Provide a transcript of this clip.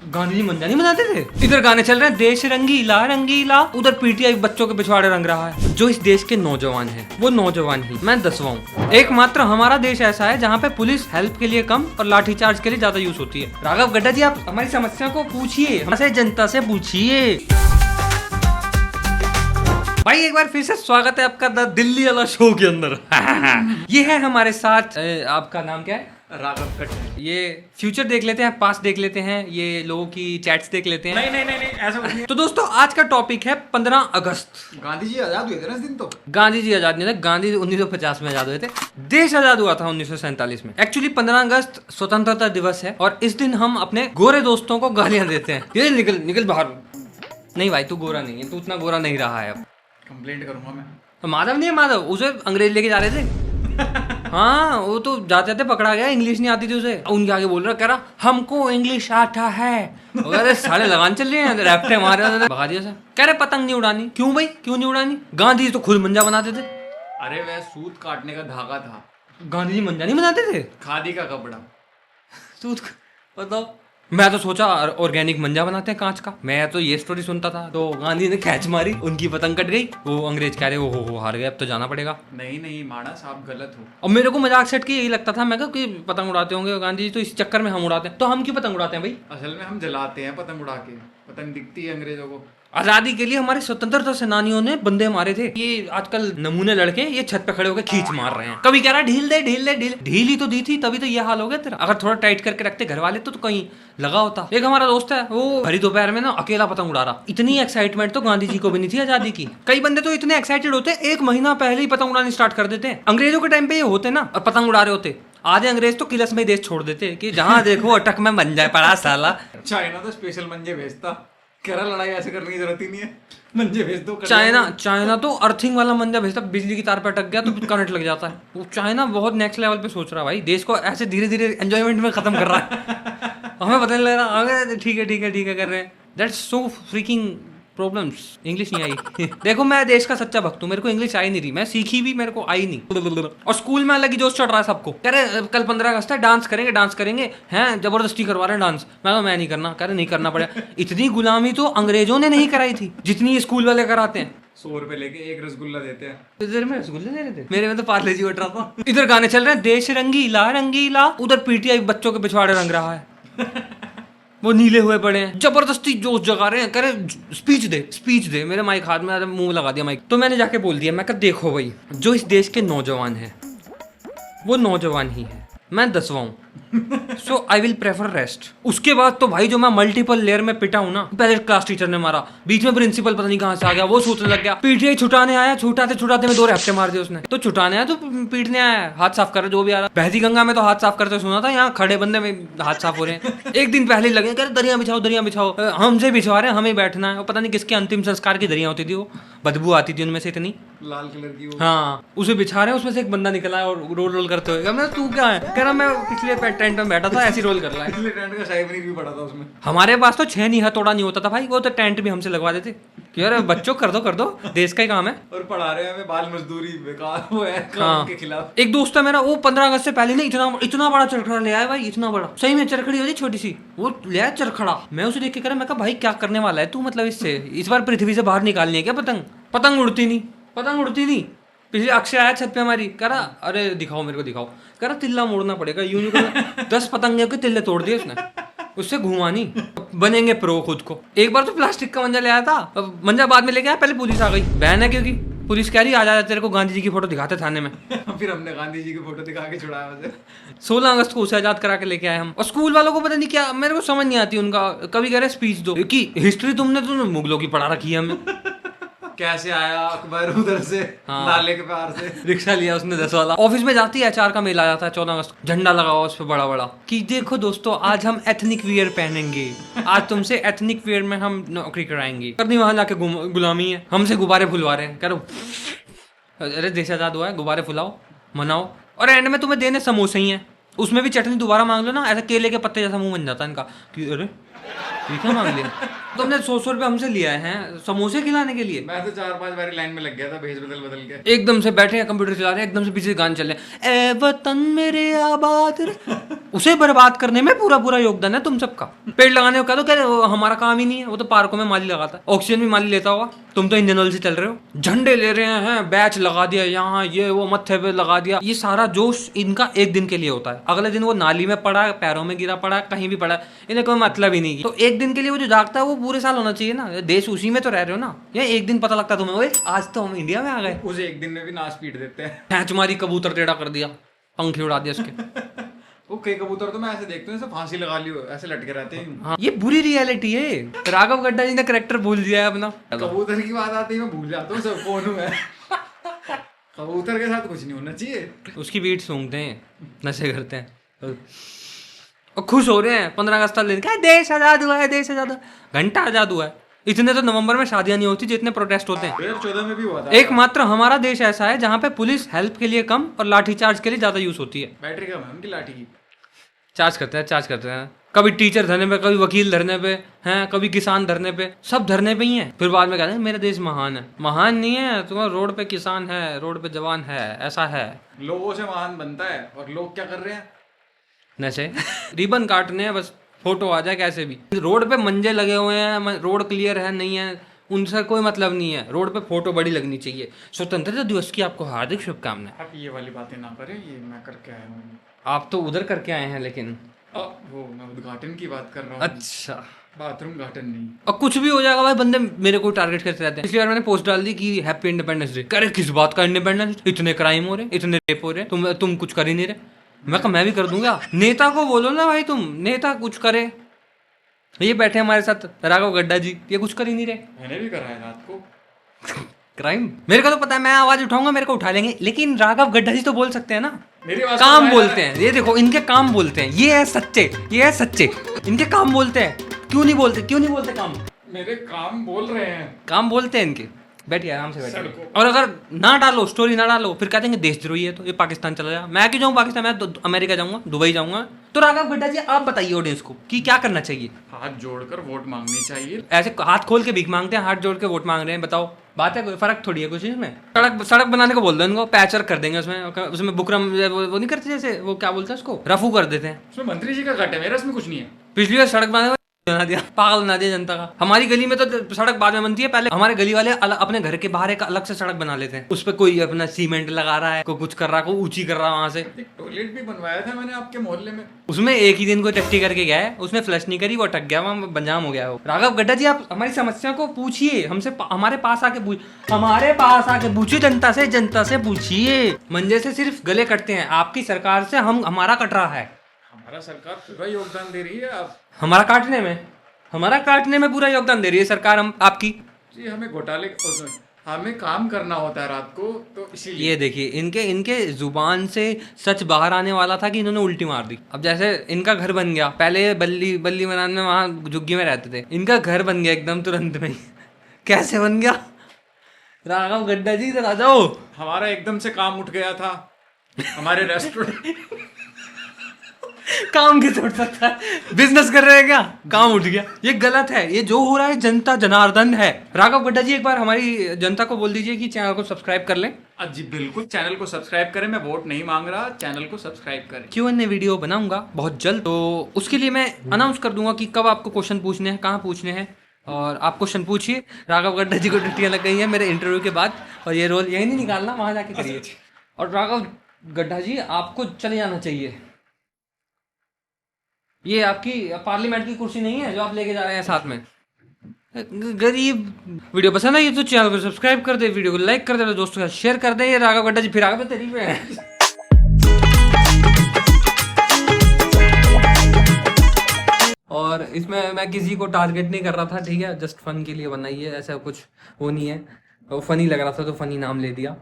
गांधी जी मंजा नहीं बनाते थे? इधर गाने चल रहे हैं देश रंगीला रंगीला, उधर पीटीआई बच्चों के पिछवाड़े रंग रहा है। जो इस देश के नौजवान हैं वो नौजवान ही, मैं 10वां हूँ। एकमात्र हमारा देश ऐसा है जहाँ पे पुलिस हेल्प के लिए कम और लाठीचार्ज के लिए ज्यादा यूज होती है। राघव गड्ढा जी, आप हमारी समस्या को पूछिए, हमसे जनता से पूछिए। भाई एक बार फिर से स्वागत है आपका द दिल्ली वाला शो के अंदर। ये है हमारे साथ, आपका नाम क्या है? राघव कट। ये फ्यूचर देख लेते हैं, पास्ट देख लेते हैं, ये लोगों की चैट्स देख लेते हैं। नहीं ऐसा कुछ नहीं। तो दोस्तों आज का टॉपिक है 15 अगस्त। गांधी जी आजाद हुए थे ना इस दिन। तो गांधी जी आजाद नहीं थे, गांधी 1950 में आजाद हुए थे। देश आजाद हुआ था 1947 में। एक्चुअली 15 अगस्त स्वतंत्रता दिवस है और इस दिन हम अपने गोरे दोस्तों को गालियां देते हैं। ये निकल निकल बाहर। नहीं भाई तू गोरा नहीं है, तू उतना गोरा नहीं रहा है अब। कंप्लेंट करूंगा मैं। तो माधव नहीं है, माधव उसे अंग्रेज लेके जा रहे थे। हाँ वो तो जाते जाते पकड़ा गया, इंग्लिश नहीं आती थी उसे। उनके आगे बोल रहा, कह रहा हमको इंग्लिश आता है। अरे साले लगान चल रहे हैं, रैप्टे मारे भगा दिया सर। कह रहे पतंग नहीं उड़ानी। क्यों भाई क्यों नहीं उड़ानी? गांधी जी तो खुद मंजा बनाते थे। अरे वह सूत काटने का धागा था। गांधी जी मंजा नहीं बनाते थे? खादी का कपड़ा। सूत बताओ। मैं तो सोचा ऑर्गेनिक मंजा बनाते हैं कांच का। मैं तो ये स्टोरी सुनता था। तो गांधी ने कैच मारी, उनकी पतंग कट गई। वो अंग्रेज कह रहे हो हार गए, अब तो जाना पड़ेगा। नहीं मानस आप गलत हो। और मेरे को मजाक सेट के यही लगता था, मैं कि पतंग उड़ाते होंगे गांधी जी, तो इस चक्कर में हम उड़ाते हैं। तो हम क्यों पतंग उड़ाते हैं भाई? असल में हम जलाते हैं पतंग उड़ा के। पतंग दिखती है अंग्रेजों को। आजादी के लिए हमारे स्वतंत्रता सेनानियों ने बंदे मारे थे। ये आजकल नमूने लड़के ये छत पे खड़े होकर खींच मार रहे हैं। कभी कह रहा ढील दे ढील दे ढील। ढील ही तो दी थी, तभी तो ये हाल हो गया तेरा। अगर थोड़ा टाइट करके रखते घर वाले तो कहीं लगा होता। एक हमारा दोस्त है, वो भरी दोपहर में ना अकेला पतंग उड़ा रहा। इतनी एक्साइटमेंट तो गांधी जी को भी नहीं थी आजादी की। कई बंदे तो इतने एक्साइटेड होते हैं 1 महीना पहले ही पतंग उड़ानी स्टार्ट कर देते हैं। अंग्रेजों के टाइम पे ये होते ना और पतंग उड़ा रहे होते। आधे अंग्रेज तो किलस में देश छोड़ देते कि जहां देखो अटक में बन जाए पड़ा साला। चाइना तो स्पेशल मंजे भेजता। कह रहा लड़ाई ऐसे करने की जरूरत ही नहीं है, मंजे भेज दो। चाइना तो अर्थिंग वाला मंजा भेजता। बिजली की तार पे अटक गया तो करंट लग जाता है। वो चाइना बहुत नेक्स्ट लेवल पे सोच रहा है भाई, देश को ऐसे धीरे धीरे एंजॉयमेंट में खत्म कर रहा है। हमें पता नहीं लग रहा, आगे ठीक है कर रहे हैं। That's so freaking problems. English नहीं आई। देखो मैं देश का सच्चा भक्त हूँ, मेरे को इंग्लिश आई नहीं रही, मैं सीखी भी, मेरे को आई नहीं। और स्कूल में अलग ही जोश चढ़ रहा है सबको। कह रहे कल 15 अगस्त है, डांस करेंगे हैं, जबरदस्ती करवा रहे हैं डांस। मैं नहीं करना, कह रहे नहीं करना पड़ेगा। इतनी गुलामी तो अंग्रेजों ने नहीं कराई थी जितनी स्कूल वाले कराते हैं। 100 रुपए लेके 1 रसगुल्ला देते हैं। इधर में रसगुल्ले दे रहे थे, मेरे में तो पार्ले जी बट रहा था। इधर गाने चल रहे हैं देश रंगीला रंगीला, उधर पीटीआई बच्चों के पिछवाड़े रंग रहा है। वो नीले हुए पड़े हैं, जबरदस्ती जोश जगा रहे हैं। कह रहे स्पीच दे। मेरे माइक हाथ में मुंह लगा दिया माइक। तो मैंने जाके बोल दिया, मैं कहा देखो भाई, जो इस देश के नौजवान हैं वो नौजवान ही है, मैं 10वां हूँ। सो आई विल प्रेफर रेस्ट। उसके बाद तो भाई जो मैं मल्टीपल लेयर में पिटा हूँ ना, पहले क्लास टीचर ने मारा, बीच में प्रिंसिपल पता नहीं कहाँ से आ गया, वो सोचने लग गया। पीटीआई छुटाने आया, छुटाते में 2 हफ्ते मार दिए उसने। तो छुटाने आया तो पीटने आया, हाथ साफ कर रहे जो भी आ रहा। बहती गंगा में तो हाथ साफ करते सुना था, यहाँ खड़े बंदे में हाथ साफ हो रहे हैं। एक दिन पहले लगे कर दरिया बिछाओ, हमसे बिछवा रहे हैं, हमें बैठना है। पता नहीं किसके अंतिम संस्कार की दरिया होती थी, वो बदबू आती थी उनमें से इतनी, लाल कलर की वो। हाँ उसे बिछा रहे हैं। उसमें से एक बंदा निकला है और रोल करते हुए। मैं तू क्या है? कह रहा मैं पिछले टेंट में बैठा था, ऐसी रोल कर रहा है। पिछले टेंट का शाही पनीर भी पड़ा था उसमें। हमारे पास तो 6 नहीं हथौड़ा नहीं होता था भाई, वो तो टेंट भी हमसे लगवा देते कि यार बच्चों कर दो, देश का ही काम है। और पढ़ा रहे हैं हमें बाल मजदूरी बेकार वो है काम के खिलाफ। एक दोस्त है मेरा, वो 15 अगस्त से पहले ना इतना बड़ा चरखड़ा ले आया भाई, इतना बड़ा। सही में चरखड़ी होती छोटी सी, वो ले आया चरखड़ा। मैं उसे देख के कह रहा, मैं कहा भाई क्या करने वाला है तू? मतलब इससे इस बार पृथ्वी से बाहर निकालनी है क्या पतंग उड़ती नहीं। पिछले अक्षय आया छत पे हमारी, कह रहा अरे दिखाओ मेरे को दिखाओ। कह रहा तिल्ला मोड़ना पड़ेगा, यूं 10 पतंगे के तिल्ले तोड़ दिए उसने, उससे घुमा नहीं। बनेंगे प्रो खुद को। एक बार तो प्लास्टिक का मंजा ले आया था, मंजा बाद में लेके आया, पहले पुलिस आ गई। बहन है क्योंकि पुलिस कह रही आ जा, तेरे को गांधी जी की फोटो दिखाते थाने में। फिर हमने गांधी जी की फोटो दिखा के छुड़ाया उसे। 16 अगस्त को उसे आजाद करा के लेके आए हम। और स्कूल वालों को पता नहीं क्या, मेरे को समझ नहीं आती उनका। कभी कह रहे स्पीच दो कि हिस्ट्री तुमने मुगलों की पढ़ा रखी है हमें। कैसे आया अकबर उधर से, नाले के पार से रिक्शा लिया उसने 10 वाला। ऑफिस में जाती है HR का मेल आ जाता है 14 अगस्त, झंडा लगा हुआ उस पे बड़ा कि देखो दोस्तों आज हम एथनिक वियर पहनेंगे, आज तुमसे एथनिक वियर में हम नौकरी कराएंगे। करनी वहां जाके गुलामी है, हमसे गुब्बारे फुलवा रहे हैं। करो अरे देश आजाद हुआ है, गुब्बारे फुलाओ मनाओ। और एंड में तुम्हें देने समोसे ही हैं, उसमें भी चटनी दोबारा मांग लो ना, ऐसा केले के पत्ते जैसा मुंह बन जाता है इनका कि अरे ये क्या मांग लिया। तुमने 100 रुपए हमसे लिया है समोसे खिलाने के लिए। मैं तो 4-5 बार लाइन में लग गया था भेज बदल बदल के। एकदम से बैठे हैं कंप्यूटर चला रहे हैं, एकदम से पीछे गाने चल रहे हैं, ए वतन मेरे आबाद रे। उसे बर्बाद करने में पूरा पूरा योगदान है तुम सबका। पेड़ लगाने को कह दो, कह रहे वो हमारा काम ही नहीं है, वो तो पार्कों में माली लगाता है, ऑक्सीजन भी माली लेता होगा। तुम तो इंजन ऑयल से चल रहे हो, झंडे ले रहे हैं, बैच लगा दिया यहाँ, ये वो मत्थे पे लगा दिया। ये सारा जोश इनका एक दिन के लिए होता है, अगले दिन वो नाली में पड़ा है, पैरों में गिरा पड़ा है, कहीं भी पड़ा है, इन्हें कोई मतलब ही नहीं। तो एक दिन के लिए वो जो जागता है वो पूरे साल होना चाहिए ना। देश उसी में तो रह रहे हो ना, ये एक दिन पता लगता है तुम्हें, ओए आज तो हम इंडिया में आ गए। उसे एक दिन में भी नाश पीट देते हैं। खैंच मारी, कबूतर टेढ़ा कर दिया, पंखे उड़ा दिया उसके। वो कई कबूतर तो मैं ऐसे देखता हूँ, ऐसे फांसी लगा ली हो, ऐसे लटके रहते हैं। हाँ, ये बुरी रियलिटी है। राघव गड्ढा जी ने करेक्टर भूल दिया है अपना। कबूतर की बात आती है मैं भूल जाता हूँ सब कौन हूँ मैं। कबूतर के साथ कुछ नहीं होना चाहिए। उसकी बीट सूंघते हैं, नशे करते हैं और खुश हो रहे हैं। 15 अगस्त लेने देश आजाद हुआ है, देश आजाद हुआ है। घंटा आजाद हुआ है। इतने तो नवंबर में शादियां नहीं होती जितने प्रोटेस्ट होते हैं। 2014 में भी हुआ था। एकमात्र हमारा देश ऐसा है जहाँ पे पुलिस हेल्प के लिए कम और लाठीचार्ज के लिए ज्यादा यूज होती है। बैटरी कम है उनकी लाठी की। चार्ज करते हैं कभी टीचर धरने पे, कभी वकील धरने पे हैं, कभी किसान धरने पे, सब धरने पे ही हैं। फिर बाद में कहते हैं मेरा देश महान है। महान नहीं है, तुम्हारा रोड पे किसान है, रोड पे जवान है, ऐसा है। लोगों से महान बनता है और लोग क्या कर रहे हैं, नशे रिबन काटने हैं बस, फोटो आ जाए कैसे भी। रोड पे मंजे लगे हुए हैं, रोड क्लियर है नहीं है उनसे कोई मतलब नहीं है, रोड पे फोटो बड़ी लगनी चाहिए। स्वतंत्रता दिवस की आपको हार्दिक शुभकामनाएं। आप ये वाली बातें ना करें, ये मैं करके आया हूँ। आप तो उधर करके आए हैं लेकिन वो मैं उद्घाटन की बात कर रहा हूँ। अच्छा, बाथरूम घाटन नहीं। और कुछ भी हो जाएगा भाई, बंदे मेरे को टारगेट करते रहते हैं। इसलिए मैंने पोस्ट डाल दी कि हैप्पी इंडिपेंडेंस डे। करे किस बात का इंडिपेंडेंस, इतने क्राइम हो रहे, इतने रेप हो रहे, तुम कुछ कर ही नहीं रहे। मैं कहा मैं भी कर दूंगा। नेता को बोलो ना भाई, तुम नेता कुछ करे। ये बैठे हमारे साथ राघव गड्ढा जी, ये कुछ कर ही नहीं रहे। मैंने भी करा है रात को क्राइम। मेरे को तो पता है, मैं आवाज उठाऊंगा मेरे को उठा लेंगे, लेकिन राघव गड्ढा जी तो बोल सकते हैं ना। मेरी आवाज काम बोलते हैं, ये देखो इनके काम बोलते हैं, ये है सच्चे, ये है सच्चे। इनके काम बोलते हैं, क्यों नहीं बोलते काम। मेरे काम बोल रहे हैं, काम बोलते हैं इनके। बैठिए आराम से बैठिए। और अगर ना डालो स्टोरी ना डालो, फिर कह देंगे देशद्रोही है, तो ये पाकिस्तान चला जाए। मैं क्यों जाऊँ पाकिस्तान, मैं तो अमेरिका जाऊंगा, दुबई जाऊंगा। तो राघव गड्ढा जी आप बताइए ऑडियंस को कि क्या करना चाहिए। हाथ जोड़कर वोट मांगनी चाहिए। ऐसे हाथ खोल के भीख मांगते हैं, हाथ जोड़ के वोट मांग रहे हैं, बताओ बात है, कोई फर्क थोड़ी है कुछ इसमें। सड़क बनाने को बोल दो इनको, पैचर कर देंगे उसमें बुकरम वो नहीं करते, जैसे वो क्या बोलते हैं उसको, रफू कर देते हैं। उसमें मंत्री जी का कट है, मेरा इसमें कुछ नहीं है। पिछली बार सड़क बनाने बना दिया, पागल बना दिया जनता का। हमारी गली में तो सड़क बाद में बनती है, पहले हमारे गली वाले अपने घर के बाहर एक अलग से सड़क बना लेते हैं। उस पर कोई अपना सीमेंट लगा रहा है, कोई कुछ कर रहा है, कोई ऊंची कर रहा है। वहां से एक टॉयलेट भी बनवाया था मैंने आपके मोहल्ले में, उसमें एक ही दिन कोई टट्टी करके गया है, उसमें फ्लश नहीं करी, वो अटक गया, वहां बंजाम हो गया वो। राघव गड्ढा जी आप हमारी समस्या को पूछिए हमसे, हमारे पास आके पूछिए, जनता से पूछिए। मंजे से सिर्फ गले कटते हैं, आपकी सरकार से हमारा कट रहा है। हमारा सरकार पूरा योगदान दे रही है। आप हमारा काटने में पूरा योगदान दे रही है सरकार हम आपकी। जी हमें घोटाले, हमें काम करना होता है रात को, तो इसीलिए। ये देखिए इनके जुबान से सच बाहर आने वाला था कि इन्होंने उल्टी मार दी। अब जैसे इनका घर बन गया, पहले बल्ली मैदान में वहां झुग्गी में रहते थे, इनका घर बन गया एकदम तुरंत में। कैसे बन गया राघव गड्ढा जी, इधर आ जाओ। हमारा एकदम से काम उठ गया था, हमारे रेस्टोरेंट काम कैसे उठ सकता है, बिजनेस कर रहे हैं क्या, काम उठ गया। ये गलत है, ये जो हो रहा है जनता जनार्दन है। राघव गड्ढा जी एक बार हमारी जनता को बोल दीजिए कि चैनल को सब्सक्राइब कर लें। जी बिल्कुल, चैनल को सब्सक्राइब करें। मैं वोट नहीं मांग रहा, चैनल को सब्सक्राइब करें। Q&A वीडियो बनाऊंगा बहुत जल्द, तो उसके लिए मैं अनाउंस कर दूंगा कि कब आपको क्वेश्चन पूछने हैं, कहाँ पूछने हैं, और आप क्वेश्चन पूछिए। राघव गड्ढा जी को टट्टियाँ लग गई हैं मेरे इंटरव्यू के बाद, और ये रोल यही नहीं निकालना, वहाँ जाके करिए। और राघव गड्ढा जी आपको चले जाना चाहिए। ये आपकी पार्लियामेंट की कुर्सी नहीं है जो आप लेके जा रहे हैं साथ में। गरीब। वीडियो पसंद आई तो चैनल को सब्सक्राइब कर दे, वीडियो को लाइक कर दे, दोस्तों के साथ शेयर कर दे। ये राघव गड्ढा जी फिर आगे तेरी पे है। और इसमें मैं किसी को टारगेट नहीं कर रहा था, ठीक है, जस्ट फन के लिए बनाई है, ऐसा कुछ वो नहीं है। फनी लग रहा था तो फनी नाम ले दिया।